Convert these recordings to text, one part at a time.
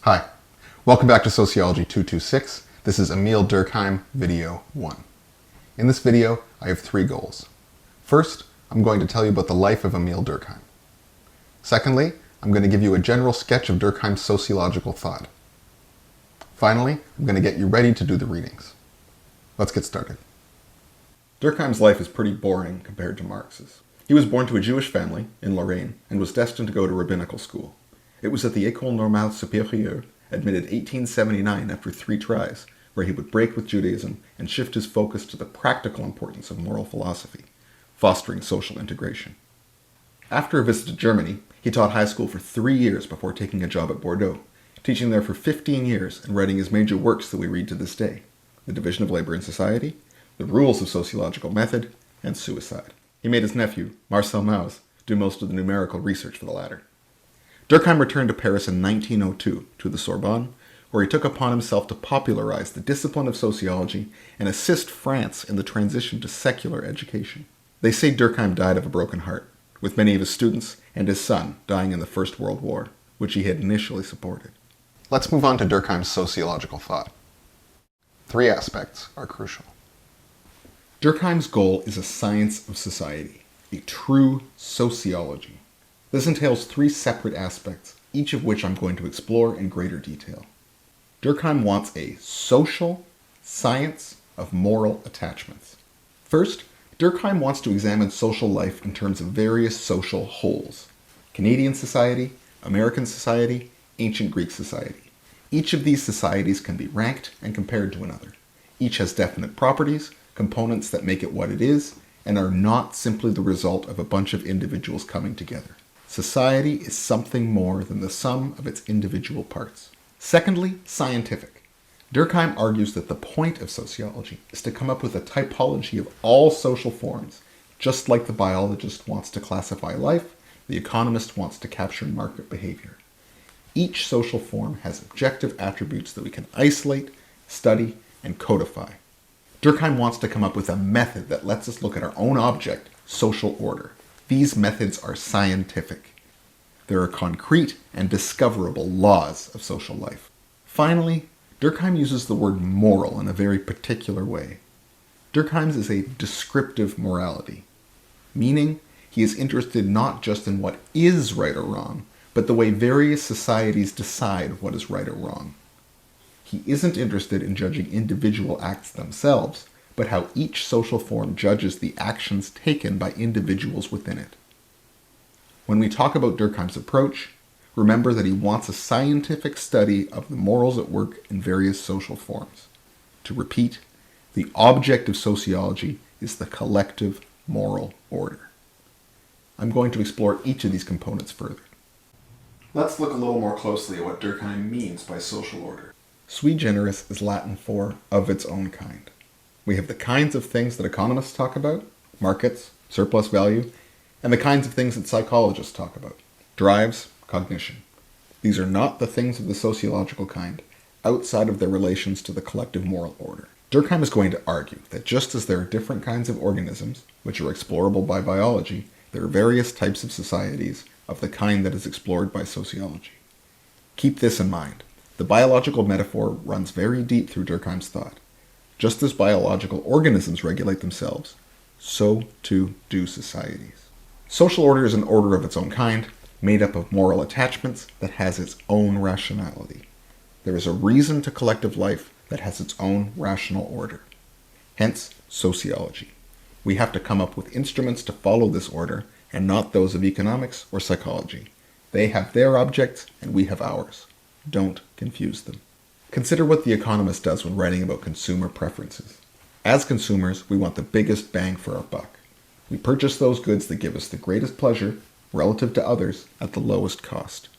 Hi, welcome back to Sociology 226. This is Émile Durkheim, video 1. In this video, I have 3 goals. First, I'm going to tell you about the life of Émile Durkheim. Secondly, I'm going to give you a general sketch of Durkheim's sociological thought. Finally, I'm going to get you ready to do the readings. Let's get started. Durkheim's life is pretty boring compared to Marx's. He was born to a Jewish family in Lorraine and was destined to go to rabbinical school. It was at the École Normale Supérieure, admitted 1879 after 3 tries, where he would break with Judaism and shift his focus to the practical importance of moral philosophy, fostering social integration. After a visit to Germany, he taught high school for 3 years before taking a job at Bordeaux, teaching there for 15 years and writing his major works that we read to this day: The Division of Labor in Society, The Rules of Sociological Method, and Suicide. He made his nephew, Marcel Mauss, do most of the numerical research for the latter. Durkheim returned to Paris in 1902 to the Sorbonne, where he took upon himself to popularize the discipline of sociology and assist France in the transition to secular education. They say Durkheim died of a broken heart, with many of his students and his son dying in the First World War, which he had initially supported. Let's move on to Durkheim's sociological thought. 3 aspects are crucial. Durkheim's goal is a science of society, a true sociology. This entails 3 separate aspects, each of which I'm going to explore in greater detail. Durkheim wants a social science of moral attachments. First, Durkheim wants to examine social life in terms of various social wholes: Canadian society, American society, ancient Greek society. Each of these societies can be ranked and compared to another. Each has definite properties, components that make it what it is, and are not simply the result of a bunch of individuals coming together. Society is something more than the sum of its individual parts. Secondly, scientific. Durkheim argues that the point of sociology is to come up with a typology of all social forms, just like the biologist wants to classify life, the economist wants to capture market behavior. Each social form has objective attributes that we can isolate, study, and codify. Durkheim wants to come up with a method that lets us look at our own object, social order. These methods are scientific. There are concrete and discoverable laws of social life. Finally, Durkheim uses the word moral in a very particular way. Durkheim's is a descriptive morality, meaning he is interested not just in what is right or wrong, but the way various societies decide what is right or wrong. He isn't interested in judging individual acts themselves, but how each social form judges the actions taken by individuals within it. When we talk about Durkheim's approach, remember that he wants a scientific study of the morals at work in various social forms. To repeat, the object of sociology is the collective moral order. I'm going to explore each of these components further. Let's look a little more closely at what Durkheim means by social order. Sui generis is Latin for of its own kind. We have the kinds of things that economists talk about, markets, surplus value, and the kinds of things that psychologists talk about, drives, cognition. These are not the things of the sociological kind, outside of their relations to the collective moral order. Durkheim is going to argue that just as there are different kinds of organisms, which are explorable by biology, there are various types of societies of the kind that is explored by sociology. Keep this in mind. The biological metaphor runs very deep through Durkheim's thought. Just as biological organisms regulate themselves, so too do societies. Social order is an order of its own kind, made up of moral attachments that has its own rationality. There is a reason to collective life that has its own rational order. Hence, sociology. We have to come up with instruments to follow this order, and not those of economics or psychology. They have their objects, and we have ours. Don't confuse them. Consider what the economist does when writing about consumer preferences. As consumers, we want the biggest bang for our buck. We purchase those goods that give us the greatest pleasure, relative to others, at the lowest cost.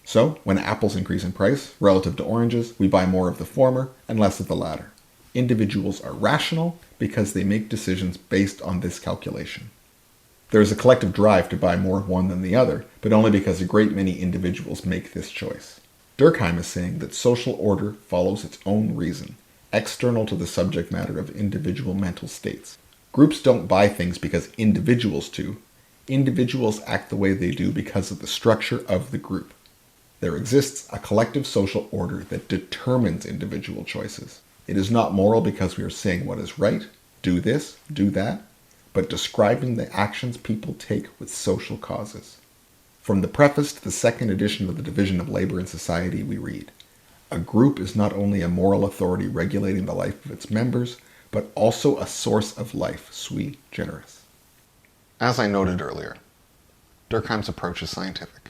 So, when apples increase in price, relative to oranges, we buy more of the former and less of the latter. Individuals are rational because they make decisions based on this calculation. There is a collective drive to buy more of one than the other, but only because a great many individuals make this choice. Durkheim is saying that social order follows its own reason, external to the subject matter of individual mental states. Groups don't buy things because individuals do. Individuals act the way they do because of the structure of the group. There exists a collective social order that determines individual choices. It is not moral because we are saying what is right, do this, do that, but describing the actions people take with social causes. From the preface to the second edition of the Division of Labor and Society, we read, "A group is not only a moral authority regulating the life of its members, but also a source of life, sui generis." As I noted earlier, Durkheim's approach is scientific.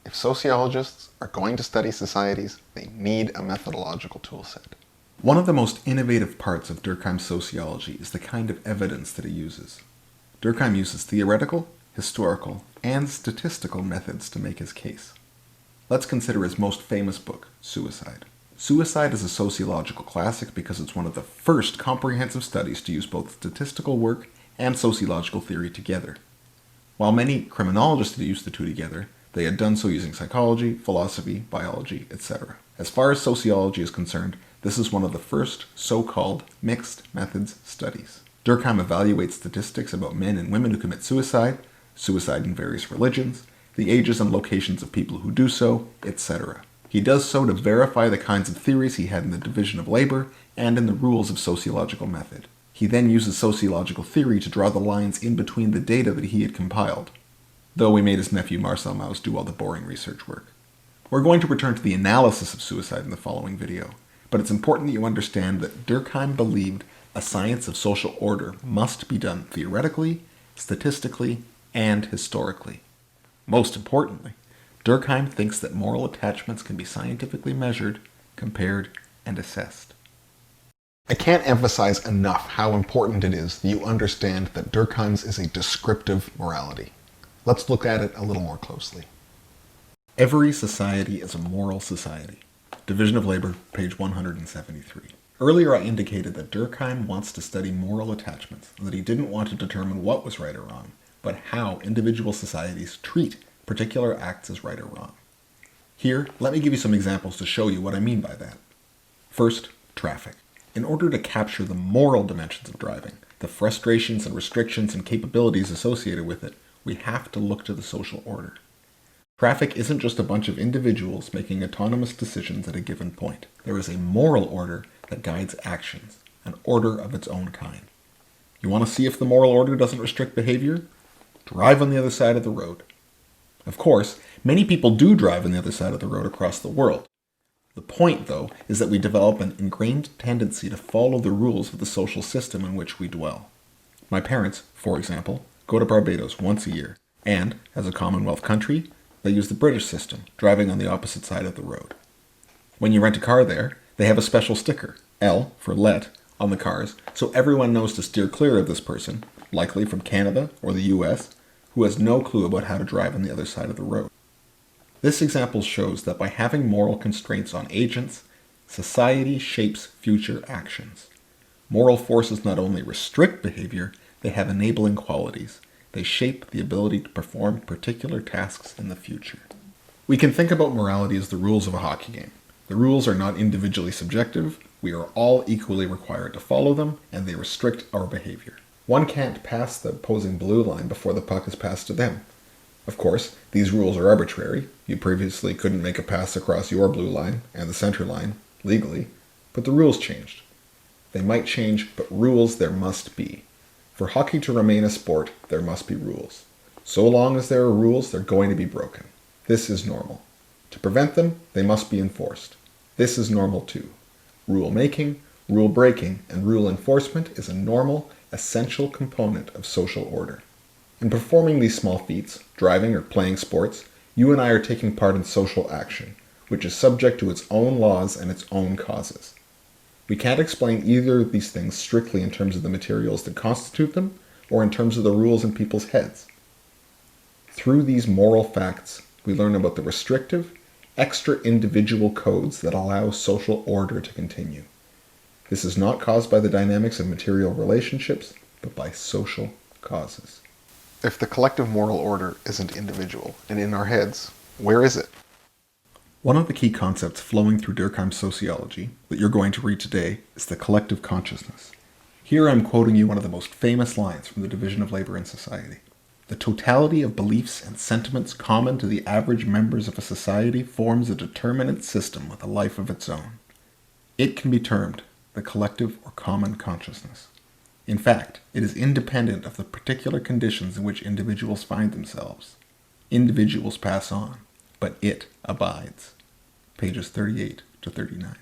If sociologists are going to study societies, they need a methodological toolset. One of the most innovative parts of Durkheim's sociology is the kind of evidence that he uses. Durkheim uses theoretical, historical, and statistical methods to make his case. Let's consider his most famous book, Suicide. Suicide is a sociological classic because it's one of the first comprehensive studies to use both statistical work and sociological theory together. While many criminologists had used the two together, they had done so using psychology, philosophy, biology, etc. As far as sociology is concerned, this is one of the first so-called mixed methods studies. Durkheim evaluates statistics about men and women who commit suicide, suicide in various religions, the ages and locations of people who do so, etc. He does so to verify the kinds of theories he had in the division of labor and in the rules of sociological method. He then uses sociological theory to draw the lines in between the data that he had compiled, though he made his nephew Marcel Mauss do all the boring research work. We're going to return to the analysis of suicide in the following video, but it's important that you understand that Durkheim believed a science of social order must be done theoretically, statistically, and historically. Most importantly, Durkheim thinks that moral attachments can be scientifically measured, compared, and assessed. I can't emphasize enough how important it is that you understand that Durkheim's is a descriptive morality. Let's look at it a little more closely. Every society is a moral society. Division of Labor, page 173. Earlier I indicated that Durkheim wants to study moral attachments, and that he didn't want to determine what was right or wrong, but how individual societies treat particular acts as right or wrong. Here, let me give you some examples to show you what I mean by that. First, traffic. In order to capture the moral dimensions of driving, the frustrations and restrictions and capabilities associated with it, we have to look to the social order. Traffic isn't just a bunch of individuals making autonomous decisions at a given point. There is a moral order that guides actions, an order of its own kind. You want to see if the moral order doesn't restrict behavior? Drive on the other side of the road. Of course, many people do drive on the other side of the road across the world. The point, though, is that we develop an ingrained tendency to follow the rules of the social system in which we dwell. My parents, for example, go to Barbados once a year, and, as a Commonwealth country, they use the British system, driving on the opposite side of the road. When you rent a car there, they have a special sticker, L for let, on the cars, so everyone knows to steer clear of this person, likely from Canada or the US, who has no clue about how to drive on the other side of the road. This example shows that by having moral constraints on agents, society shapes future actions. Moral forces not only restrict behavior, they have enabling qualities. They shape the ability to perform particular tasks in the future. We can think about morality as the rules of a hockey game. The rules are not individually subjective, we are all equally required to follow them, and they restrict our behavior. One can't pass the opposing blue line before the puck is passed to them. Of course, these rules are arbitrary. You previously couldn't make a pass across your blue line and the center line, legally, but the rules changed. They might change, but rules there must be. For hockey to remain a sport, there must be rules. So long as there are rules, they're going to be broken. This is normal. To prevent them, they must be enforced. This is normal too. Rule making, rule breaking, and rule enforcement is a normal, essential component of social order. In performing these small feats, driving or playing sports, you and I are taking part in social action, which is subject to its own laws and its own causes. We can't explain either of these things strictly in terms of the materials that constitute them, or in terms of the rules in people's heads. Through these moral facts, we learn about the restrictive, extra-individual codes that allow social order to continue. This is not caused by the dynamics of material relationships, but by social causes. If the collective moral order isn't individual and in our heads, where is it? One of the key concepts flowing through Durkheim's sociology that you're going to read today is the collective consciousness. Here I'm quoting you one of the most famous lines from the Division of Labor and Society. The totality of beliefs and sentiments common to the average members of a society forms a determinate system with a life of its own. It can be termed the collective or common consciousness. In fact, it is independent of the particular conditions in which individuals find themselves. Individuals pass on, but it abides. Pages 38 to 39.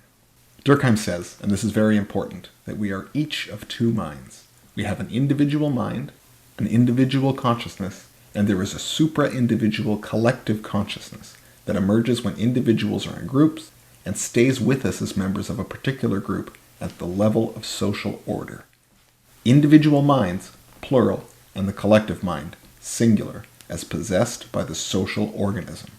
Durkheim says, and this is very important, that we are each of two minds. We have an individual mind, an individual consciousness, and there is a supra-individual collective consciousness that emerges when individuals are in groups and stays with us as members of a particular group at the level of social order. Individual minds, plural, and the collective mind, singular, as possessed by the social organism.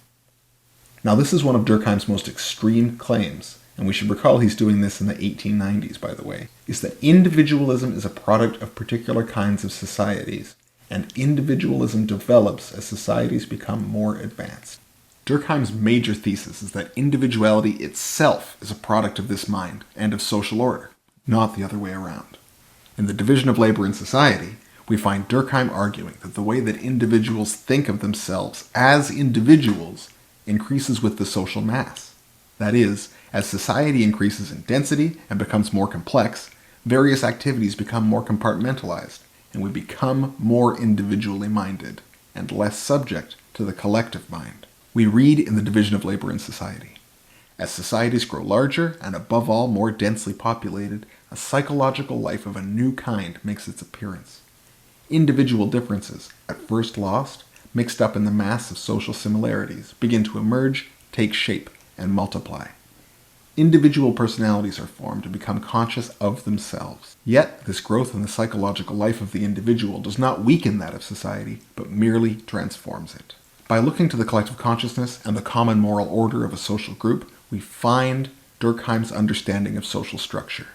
Now this is one of Durkheim's most extreme claims, and we should recall he's doing this in the 1890s, by the way, is that individualism is a product of particular kinds of societies, and individualism develops as societies become more advanced. Durkheim's major thesis is that individuality itself is a product of this mind and of social order, not the other way around. In the division of labor in society, we find Durkheim arguing that the way that individuals think of themselves as individuals increases with the social mass. That is, as society increases in density and becomes more complex, various activities become more compartmentalized, and we become more individually minded and less subject to the collective mind. We read in the division of labor in society. As societies grow larger and above all more densely populated, a psychological life of a new kind makes its appearance. Individual differences, at first lost, mixed up in the mass of social similarities, begin to emerge, take shape, and multiply. Individual personalities are formed and become conscious of themselves. Yet, this growth in the psychological life of the individual does not weaken that of society, but merely transforms it. By looking to the collective consciousness and the common moral order of a social group, we find Durkheim's understanding of social structure.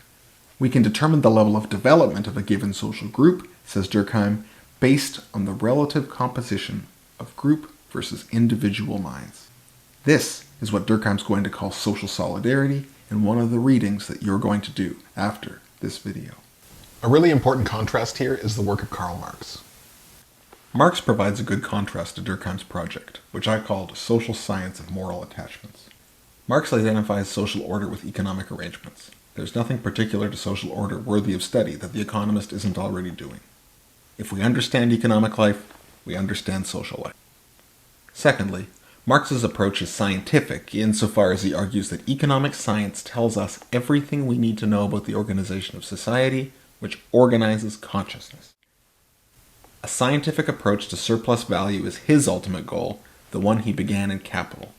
We can determine the level of development of a given social group, says Durkheim, based on the relative composition of group versus individual minds. This is what Durkheim's going to call social solidarity in one of the readings that you're going to do after this video. A really important contrast here is the work of Karl Marx. Marx provides a good contrast to Durkheim's project, which I called Social Science of Moral Attachments. Marx identifies social order with economic arrangements. There's nothing particular to social order worthy of study that the economist isn't already doing. If we understand economic life, we understand social life. Secondly, Marx's approach is scientific insofar as he argues that economic science tells us everything we need to know about the organization of society, which organizes consciousness. A scientific approach to surplus value is his ultimate goal, the one he began in Capital.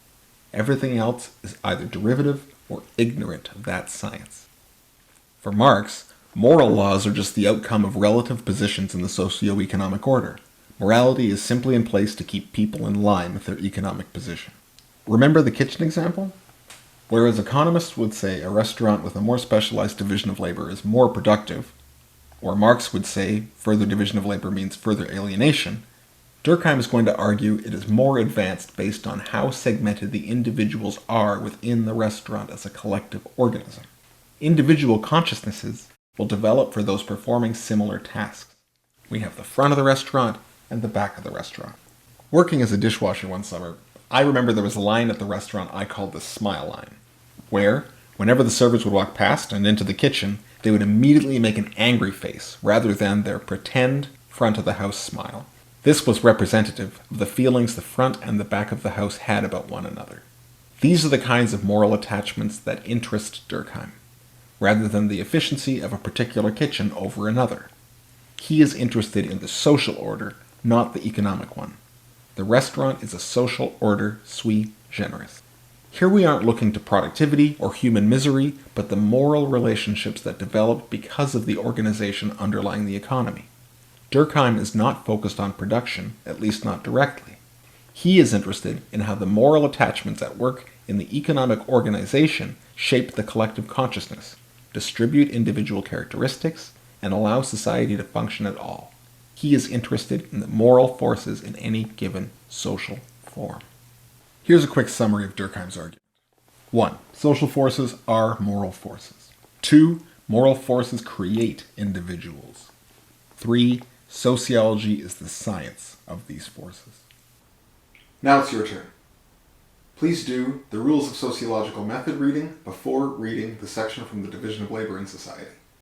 Everything else is either derivative or ignorant of that science. For Marx, moral laws are just the outcome of relative positions in the socio-economic order. Morality is simply in place to keep people in line with their economic position. Remember the kitchen example? Whereas economists would say a restaurant with a more specialized division of labor is more productive, or Marx would say further division of labor means further alienation, Durkheim is going to argue it is more advanced based on how segmented the individuals are within the restaurant as a collective organism. Individual consciousnesses will develop for those performing similar tasks. We have the front of the restaurant and the back of the restaurant. Working as a dishwasher one summer, I remember there was a line at the restaurant I called the smile line, where, whenever the servers would walk past and into the kitchen, they would immediately make an angry face rather than their pretend front of the house smile. This was representative of the feelings the front and the back of the house had about one another. These are the kinds of moral attachments that interest Durkheim, rather than the efficiency of a particular kitchen over another. He is interested in the social order, not the economic one. The restaurant is a social order sui generis. Here we aren't looking to productivity or human misery, but the moral relationships that develop because of the organization underlying the economy. Durkheim is not focused on production, at least not directly. He is interested in how the moral attachments at work in the economic organization shape the collective consciousness, distribute individual characteristics, and allow society to function at all. He is interested in the moral forces in any given social form. Here's a quick summary of Durkheim's argument. 1. Social forces are moral forces. 2. Moral forces create individuals. 3. Sociology is the science of these forces. Now it's your turn. Please do the Rules of Sociological Method reading before reading the section from the Division of Labor in Society.